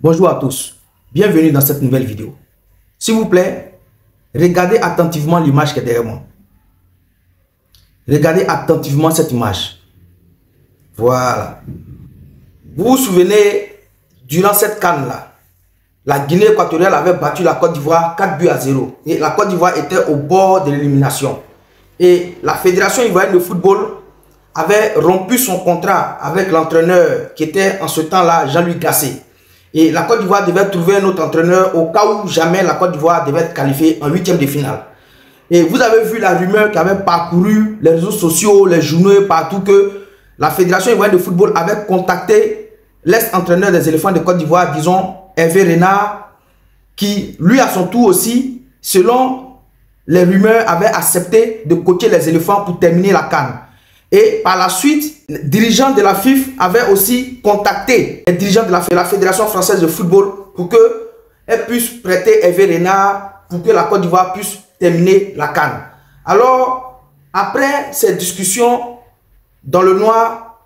Bonjour à tous, bienvenue dans cette nouvelle vidéo. S'il vous plaît, regardez attentivement l'image qui est derrière moi. Regardez attentivement cette image. Voilà. Vous vous souvenez, durant cette CAN-là, la Guinée équatoriale avait battu la Côte d'Ivoire 4-0. Et la Côte d'Ivoire était au bord de l'élimination. Et la Fédération ivoirienne de football avait rompu son contrat avec l'entraîneur qui était en ce temps-là Jean-Louis Gasset. Et la Côte d'Ivoire devait trouver un autre entraîneur au cas où jamais la Côte d'Ivoire devait être qualifiée en huitième de finale. Et vous avez vu la rumeur qui avait parcouru les réseaux sociaux, les journaux, partout, que la Fédération ivoirienne de football avait contacté l'ex-entraîneur des éléphants de Côte d'Ivoire, disons Hervé Renard, qui lui à son tour aussi, selon les rumeurs, avait accepté de coacher les éléphants pour terminer la CAN. Et par la suite, les dirigeants de la FIFA avaient aussi contacté les dirigeants de la Fédération française de football pour qu'elle puisse prêter Hervé Renard pour que la Côte d'Ivoire puisse terminer la CAN. Alors, après ces discussions dans le noir,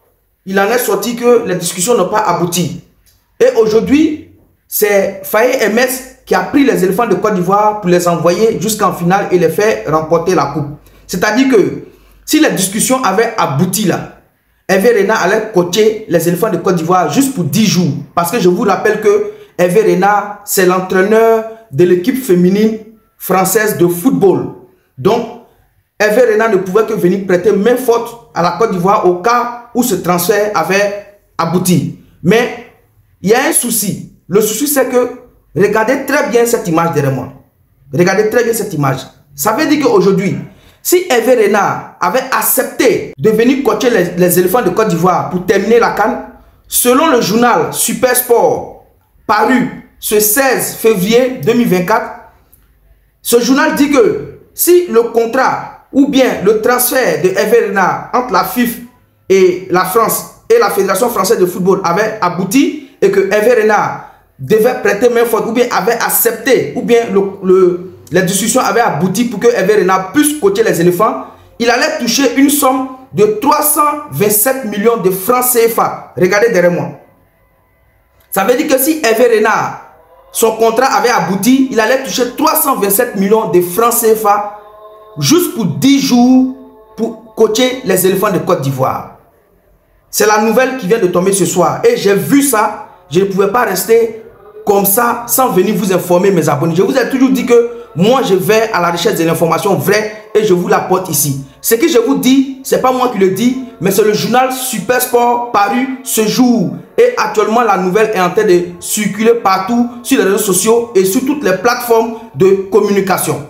il en est sorti que les discussions n'ont pas abouti. Et aujourd'hui, c'est Faye MS qui a pris les éléphants de Côte d'Ivoire pour les envoyer jusqu'en finale et les faire remporter la coupe. C'est-à-dire que si les discussions avaient abouti là, Hervé Renard allait coacher les éléphants de Côte d'Ivoire juste pour 10 jours. Parce que je vous rappelle que Hervé Renard, c'est l'entraîneur de l'équipe féminine française de football. Donc, Hervé Renard ne pouvait que venir prêter main forte à la Côte d'Ivoire au cas où ce transfert avait abouti. Mais il y a un souci. Le souci, c'est que, regardez très bien cette image derrière moi. Regardez très bien cette image. Ça veut dire qu'aujourd'hui, si Hervé Renard avait accepté de venir coacher les éléphants de Côte d'Ivoire pour terminer la CAN, selon le journal Super Sport, paru ce 16 février 2024, ce journal dit que si le contrat ou bien le transfert de Hervé Renard entre la FIFA et la France et la Fédération française de football avait abouti et que Hervé Renard devait prêter main forte ou bien avait accepté ou bien les discussions avaient abouti pour que Hervé Renard puisse coacher les éléphants, il allait toucher une somme de 327 millions de francs CFA. Regardez derrière moi. Ça veut dire que si Hervé Renard, son contrat avait abouti, il allait toucher 327 millions de francs CFA juste pour 10 jours pour coacher les éléphants de Côte d'Ivoire. C'est la nouvelle qui vient de tomber ce soir. Et j'ai vu ça, je ne pouvais pas rester comme ça sans venir vous informer, mes abonnés. Je vous ai toujours dit que moi je vais à la recherche de l'information vraie et je vous l'apporte ici. Ce que je vous dis, ce n'est pas moi qui le dis, mais c'est le journal Super Sport paru ce jour. Et actuellement la nouvelle est en train de circuler partout sur les réseaux sociaux et sur toutes les plateformes de communication.